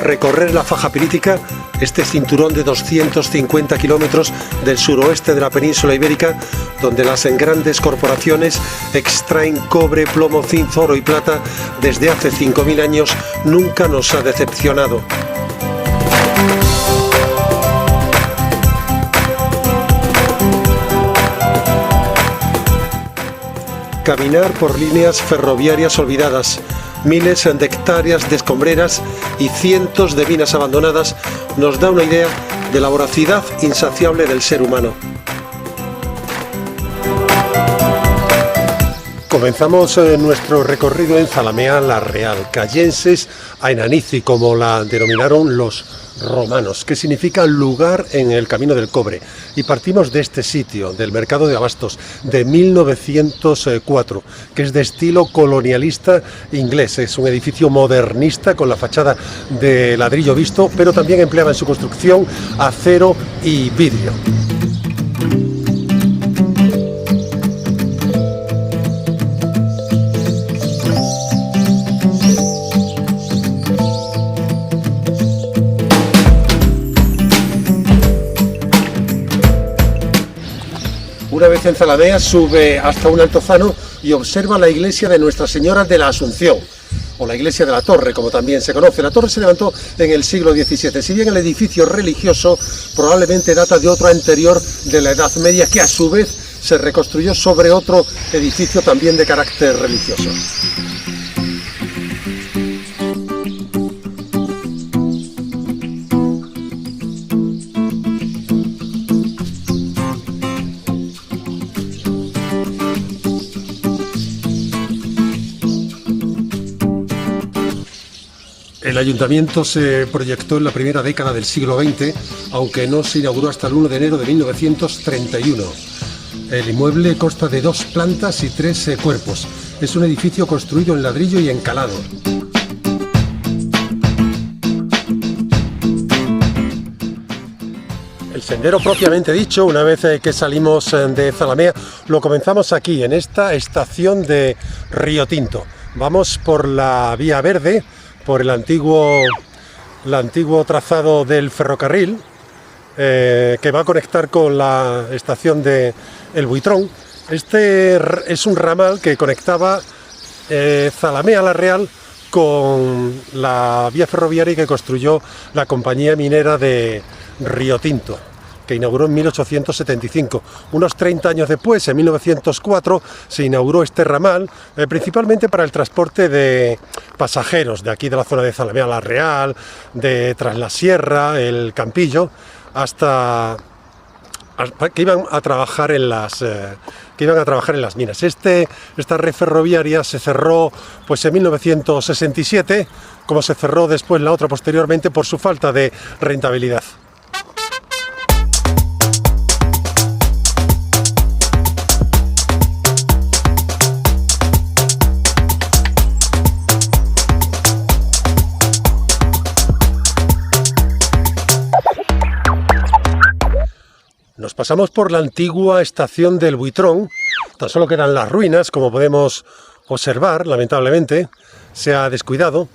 recorrer la faja pirítica, este cinturón de 250 kilómetros del suroeste de la península ibérica, donde las grandes corporaciones extraen cobre, plomo, zinc, oro y plata desde hace 5.000 años, nunca nos ha decepcionado. Caminar por líneas ferroviarias olvidadas, miles de hectáreas de escombreras y cientos de minas abandonadas nos da una idea de la voracidad insaciable del ser humano. Comenzamos nuestro recorrido en Zalamea la Real, Callenses Ainanici, como la denominaron los romanos, que significa lugar en el camino del cobre, y partimos de este sitio, del mercado de abastos, de 1904, que es de estilo colonialista inglés. Es un edificio modernista con la fachada de ladrillo visto, pero también empleaba en su construcción acero y vidrio. Una vez en Zalamea, sube hasta un altozano y observa la iglesia de Nuestra Señora de la Asunción, o la iglesia de la Torre, como también se conoce. La torre se levantó en el siglo XVII, si bien el edificio religioso probablemente data de otro anterior de la Edad Media, que a su vez se reconstruyó sobre otro edificio también de carácter religioso. El ayuntamiento se proyectó en la primera década del siglo XX, aunque no se inauguró hasta el 1 de enero de 1931. El inmueble consta de 2 plantas y 3 cuerpos. Es un edificio construido en ladrillo y encalado. El sendero propiamente dicho, una vez que salimos de Zalamea, lo comenzamos aquí, en esta estación de Río Tinto. Vamos por la Vía Verde, por el antiguo trazado del ferrocarril, que va a conectar con la estación de El Buitrón. Este es un ramal que conectaba Zalamea la Real con la vía ferroviaria que construyó la compañía minera de Río Tinto, que inauguró en 1875. Unos 30 años después, en 1904, se inauguró este ramal, principalmente para el transporte de pasajeros de aquí de la zona de Zalamea la Real, de Traslasierra, el Campillo, hasta que iban a trabajar en las minas. Esta red ferroviaria se cerró pues en 1967, como se cerró después la otra posteriormente por su falta de rentabilidad. Nos pasamos por la antigua estación del Buitrón, tan solo quedan las ruinas, como podemos observar, lamentablemente, se ha descuidado.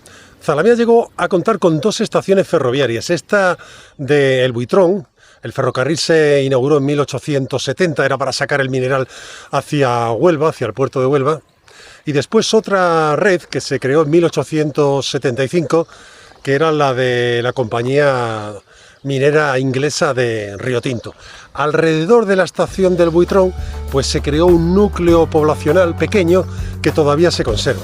Zalamea llegó a contar con 2 estaciones ferroviarias, esta de El Buitrón. El ferrocarril se inauguró en 1870, era para sacar el mineral hacia Huelva, hacia el puerto de Huelva, y después otra red que se creó en 1875, que era la de la compañía minera inglesa de Río Tinto. Alrededor de la estación del Buitrón pues se creó un núcleo poblacional pequeño que todavía se conserva.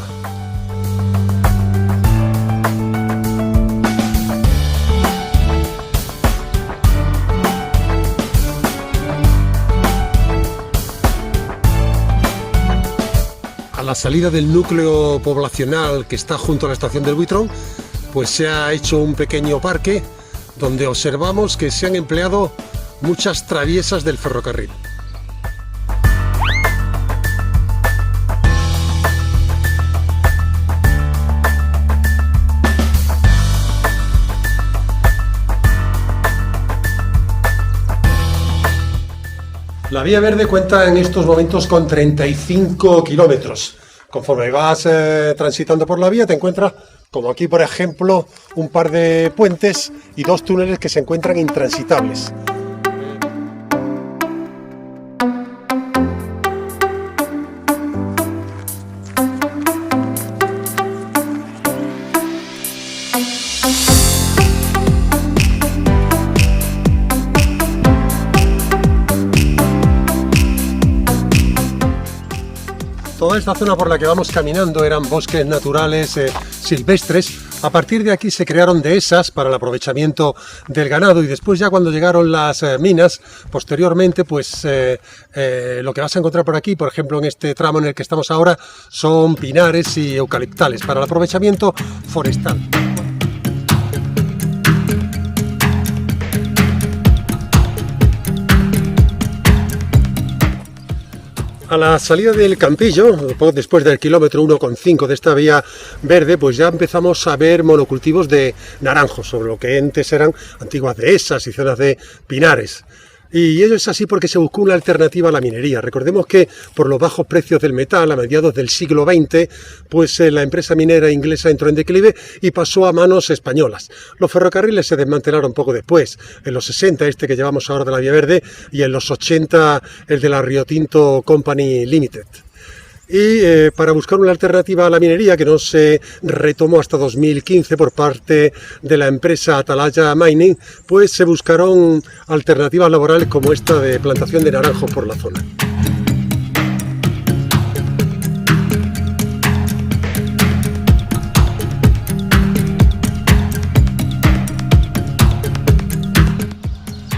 A la salida del núcleo poblacional que está junto a la estación del Buitrón, pues se ha hecho un pequeño parque donde observamos que se han empleado muchas traviesas del ferrocarril. La Vía Verde cuenta en estos momentos con 35 kilómetros. Conforme vas transitando por la vía te encuentras, como aquí por ejemplo, un par de puentes y 2 túneles que se encuentran intransitables. Toda esta zona por la que vamos caminando eran bosques naturales silvestres. A partir de aquí se crearon dehesas para el aprovechamiento del ganado y después ya cuando llegaron las minas, posteriormente pues lo que vas a encontrar por aquí, por ejemplo en este tramo en el que estamos ahora, son pinares y eucaliptales para el aprovechamiento forestal. A la salida del Campillo, después del kilómetro 1,5 de esta vía verde, pues ya empezamos a ver monocultivos de naranjos, sobre lo que antes eran antiguas dehesas y zonas de pinares. Y ello es así porque se buscó una alternativa a la minería. Recordemos que por los bajos precios del metal a mediados del siglo XX, pues la empresa minera inglesa entró en declive y pasó a manos españolas. Los ferrocarriles se desmantelaron poco después, en los 60 este que llevamos ahora de la Vía Verde y en los 80 el de la Rio Tinto Company Limited. Y para buscar una alternativa a la minería que no se retomó hasta 2015 por parte de la empresa Atalaya Mining, pues se buscaron alternativas laborales como esta de plantación de naranjos por la zona.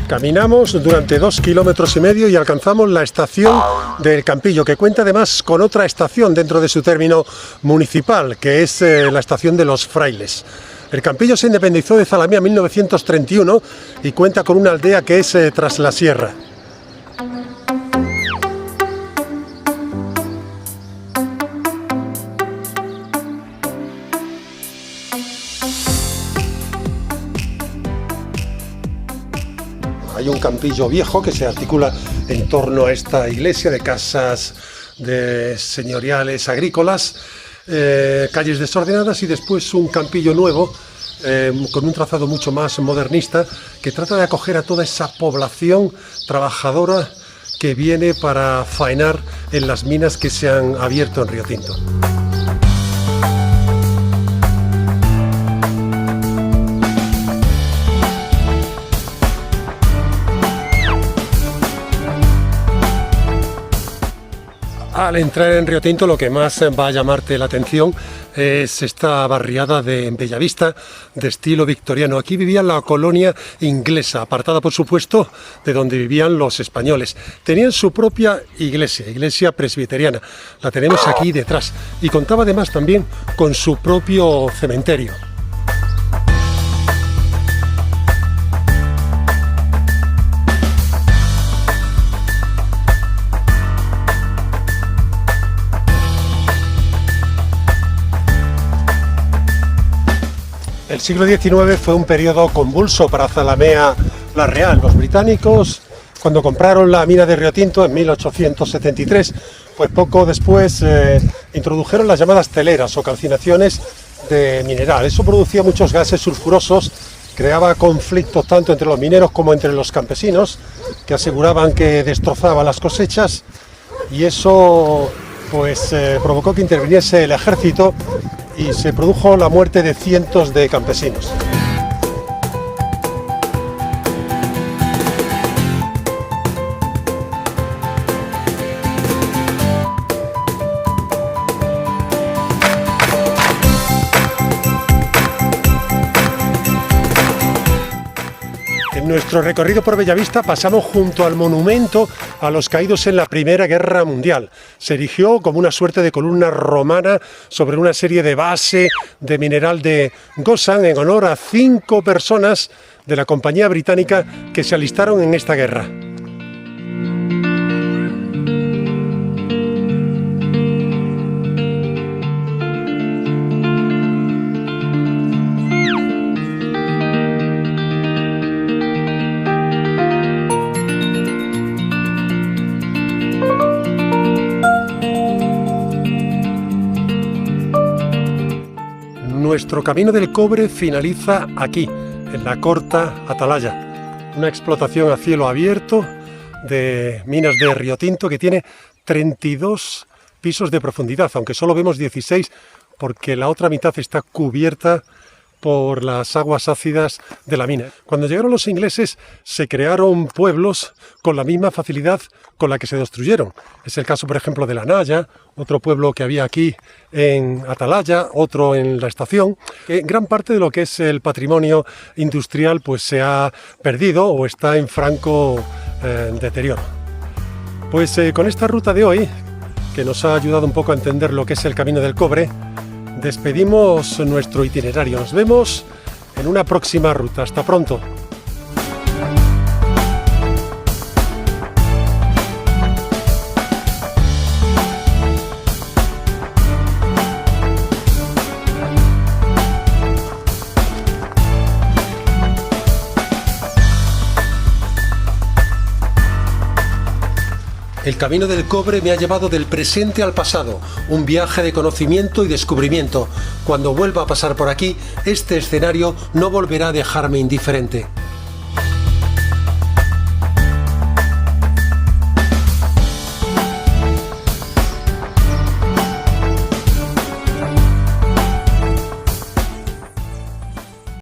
Caminamos durante 2,5 kilómetros y alcanzamos la estación del Campillo, que cuenta además con otra estación dentro de su término municipal, que es la estación de Los Frailes. El Campillo se independizó de Zalamea en 1931 y cuenta con una aldea que es Traslasierra. Hay un campillo viejo que se articula en torno a esta iglesia de casas de señoriales agrícolas, calles desordenadas y después un campillo nuevo con un trazado mucho más modernista que trata de acoger a toda esa población trabajadora que viene para faenar en las minas que se han abierto en Río Tinto. Al entrar en Río Tinto lo que más va a llamarte la atención es esta barriada de Bellavista de estilo victoriano. Aquí vivía la colonia inglesa, apartada por supuesto de donde vivían los españoles. Tenían su propia iglesia presbiteriana, la tenemos aquí detrás, y contaba además también con su propio cementerio. El siglo XIX fue un periodo convulso para Zalamea la Real. Los británicos, cuando compraron la mina de Río Tinto en 1873, pues poco después introdujeron las llamadas teleras o calcinaciones de mineral. Eso producía muchos gases sulfurosos, creaba conflictos tanto entre los mineros como entre los campesinos, que aseguraban que destrozaba las cosechas, y eso pues provocó que interviniese el ejército y se produjo la muerte de cientos de campesinos. En nuestro recorrido por Bellavista pasamos junto al monumento a los caídos en la Primera Guerra Mundial. Se erigió como una suerte de columna romana sobre una serie de base de mineral de Gosan en honor a 5 personas de la compañía británica que se alistaron en esta guerra. Nuestro camino del cobre finaliza aquí, en la Corta Atalaya, una explotación a cielo abierto de minas de Riotinto que tiene 32 pisos de profundidad, aunque solo vemos 16 porque la otra mitad está cubierta por las aguas ácidas de la mina. Cuando llegaron los ingleses se crearon pueblos con la misma facilidad con la que se destruyeron. Es el caso, por ejemplo, de La Naya, otro pueblo que había aquí en Atalaya, otro en la estación. Gran parte de lo que es el patrimonio industrial pues se ha perdido o está en franco deterioro. Pues con esta ruta de hoy, que nos ha ayudado un poco a entender lo que es el camino del cobre, despedimos nuestro itinerario. Nos vemos en una próxima ruta. Hasta pronto. El camino del cobre me ha llevado del presente al pasado, un viaje de conocimiento y descubrimiento. Cuando vuelva a pasar por aquí, este escenario no volverá a dejarme indiferente.